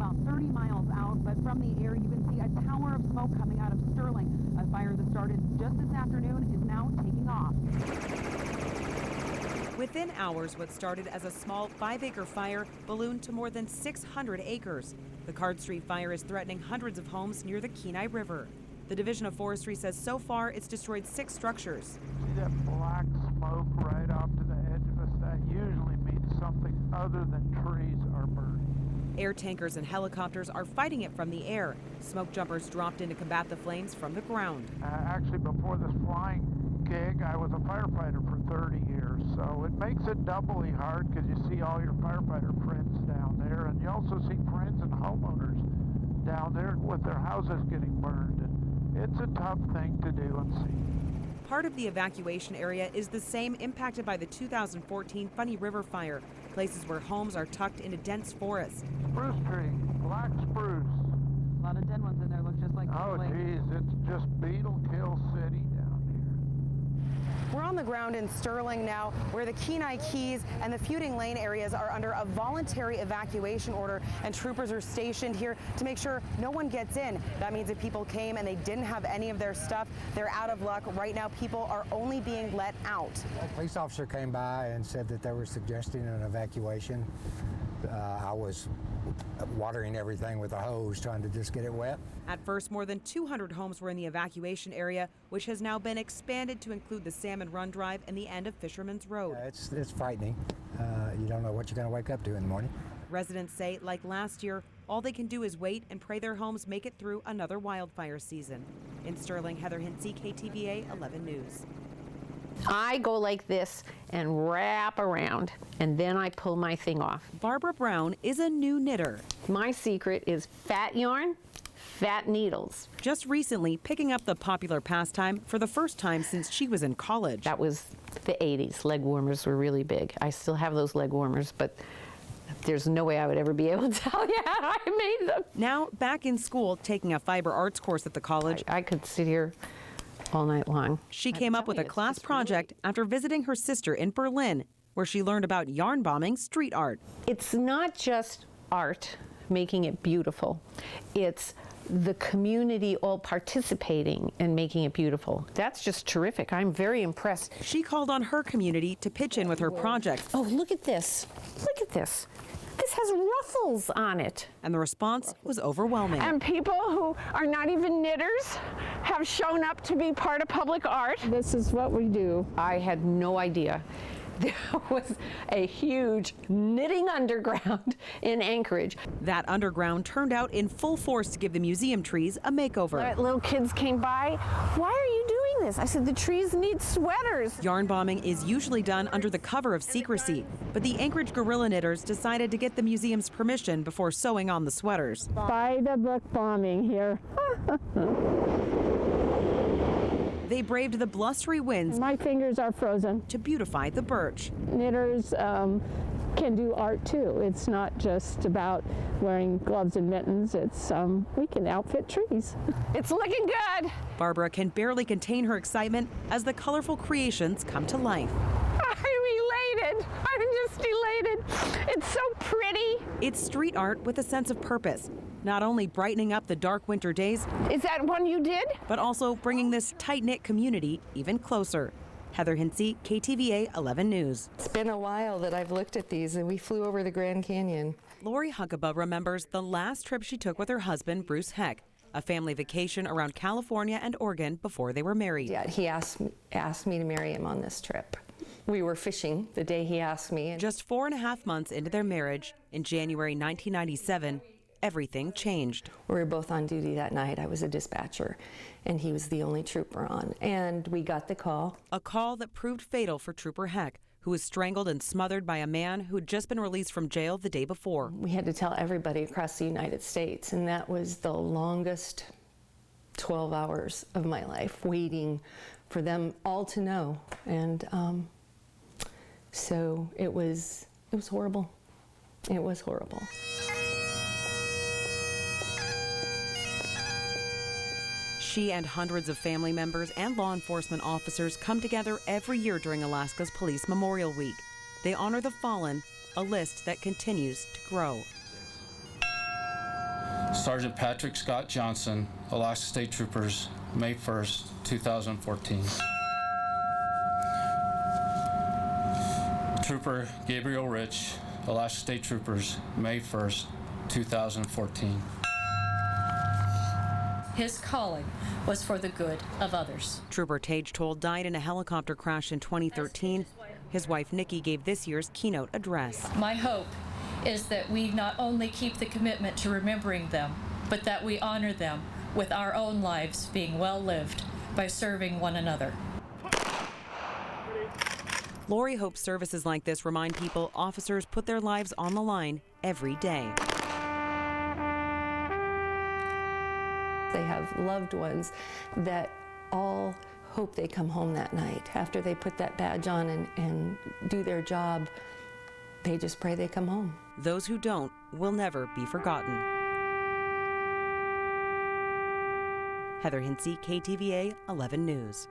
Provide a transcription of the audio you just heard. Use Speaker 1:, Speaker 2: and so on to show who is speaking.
Speaker 1: about 30 miles out, but from the air you can see a tower of smoke coming out of Sterling. A fire that started just this afternoon is now taking off.
Speaker 2: Within hours, what started as a small 5-acre fire ballooned to more than 600 acres. The Card Street fire is threatening hundreds of homes near the Kenai River. The Division of Forestry says so far it's destroyed 6 structures.
Speaker 3: See that black smoke right off to the edge of us? That usually means something other than trees are burning.
Speaker 2: Air tankers and helicopters are fighting it from the air. Smoke jumpers dropped in to combat the flames from the ground.
Speaker 3: Actually, before this flying gig, I was a firefighter for 30 years, so it makes it doubly hard because you see all your firefighter friends down there, and you also see friends and homeowners down there with their houses getting burned. And it's a tough thing to do and see.
Speaker 2: Part of the evacuation area is the same impacted by the 2014 Funny River fire, places where homes are tucked into dense forests.
Speaker 3: Spruce tree, black spruce.
Speaker 1: A lot of dead ones in there, look just like
Speaker 3: Oh, geez, it's just Beetle Kill City down here.
Speaker 1: We're on the ground in Sterling now, where the Kenai Keys and the Feuding Lane areas are under a voluntary evacuation order, and troopers are stationed here to make sure no one gets in. That means if people came and they didn't have any of their stuff, they're out of luck. Right now, people are only being let out.
Speaker 4: A police officer came by and said that they were suggesting an evacuation. I was watering everything with a hose, trying to just get it wet.
Speaker 2: At first, more than 200 homes were in the evacuation area, which has now been expanded to include the Salmon Run Drive and the end of Fisherman's Road.
Speaker 4: It's frightening. You don't know what you're going to wake up to in the morning.
Speaker 2: Residents say, like last year, all they can do is wait and pray their homes make it through another wildfire season. In Sterling, Heather Hinsey, KTVA 11 News.
Speaker 5: I go like this and wrap around, and then I pull my thing off.
Speaker 2: Barbara Brown is a new knitter.
Speaker 5: My secret is fat yarn, fat needles.
Speaker 2: Just recently picking up the popular pastime for the first time since she was in college.
Speaker 5: That was the 80s. Leg warmers were really big. I still have those leg warmers, but there's no way I would ever be able to tell you how I made them.
Speaker 2: Now back in school, taking a fiber arts course at the college.
Speaker 5: I could sit here all night long.
Speaker 2: She came up with a class project after visiting her sister in Berlin, where she learned about yarn bombing street art.
Speaker 5: It's not just art, making it beautiful. It's the community all participating and making it beautiful. That's just terrific. I'm very impressed.
Speaker 2: She called on her community to pitch in with her project.
Speaker 5: Oh, look at this. Look at this. This has ruffles on it.
Speaker 2: And the response was overwhelming.
Speaker 6: And people who are not even knitters have shown up to be part of public art. This is what we do.
Speaker 5: I had no idea. There was a huge knitting underground in Anchorage.
Speaker 2: That underground turned out in full force to give the museum trees a makeover.
Speaker 6: Little kids came by. Why are you doing this? I said, the trees need sweaters.
Speaker 2: Yarn bombing is usually done under the cover of secrecy, but the Anchorage Guerrilla Knitters decided to get the museum's permission before sewing on the sweaters.
Speaker 6: By the book bombing here.
Speaker 2: They braved the blustery winds.
Speaker 6: My fingers are frozen.
Speaker 2: To beautify the birch.
Speaker 6: Knitters can do art too. It's not just about wearing gloves and mittens. It's we can outfit trees. It's looking good.
Speaker 2: Barbara can barely contain her excitement as the colorful creations come to life.
Speaker 6: I'm elated. I'm just elated. It's so pretty.
Speaker 2: It's street art with a sense of purpose, not only brightening up the dark winter days.
Speaker 6: Is that one you did?
Speaker 2: But also bringing this tight-knit community even closer. Heather Hinsey, KTVA 11 News.
Speaker 7: It's been a while that I've looked at these, and we flew over the Grand Canyon.
Speaker 2: Lori Huckabee remembers the last trip she took with her husband, Bruce Heck, a family vacation around California and Oregon before they were married.
Speaker 7: Yeah, he asked me to marry him on this trip. We were fishing the day he asked me.
Speaker 2: Just 4.5 months into their marriage, in January 1997, everything changed.
Speaker 7: We were both on duty that night. I was a dispatcher, and he was the only trooper on. And we got the call.
Speaker 2: A call that proved fatal for Trooper Heck, who was strangled and smothered by a man who had just been released from jail the day before.
Speaker 7: We had to tell everybody across the United States, and that was the longest 12 hours of my life, waiting for them all to know. And so it was horrible. It was horrible.
Speaker 2: She and hundreds of family members and law enforcement officers come together every year during Alaska's Police Memorial Week. They honor the fallen, a list that continues to grow.
Speaker 8: Sergeant Patrick Scott Johnson, Alaska State Troopers, May 1st, 2014. Trooper Gabriel Rich, Alaska State Troopers, May 1st, 2014.
Speaker 9: His calling was for the good of others.
Speaker 2: Trooper Tage Toll died in a helicopter crash in 2013. His wife Nikki gave this year's keynote address.
Speaker 9: My hope is that we not only keep the commitment to remembering them, but that we honor them with our own lives being well lived by serving one another.
Speaker 2: Lori hopes services like this remind people officers put their lives on the line every day.
Speaker 7: They have loved ones that all hope they come home that night. After they put that badge on and do their job, they just pray they come home.
Speaker 2: Those who don't will never be forgotten. Heather Hinsey, KTVA 11 News.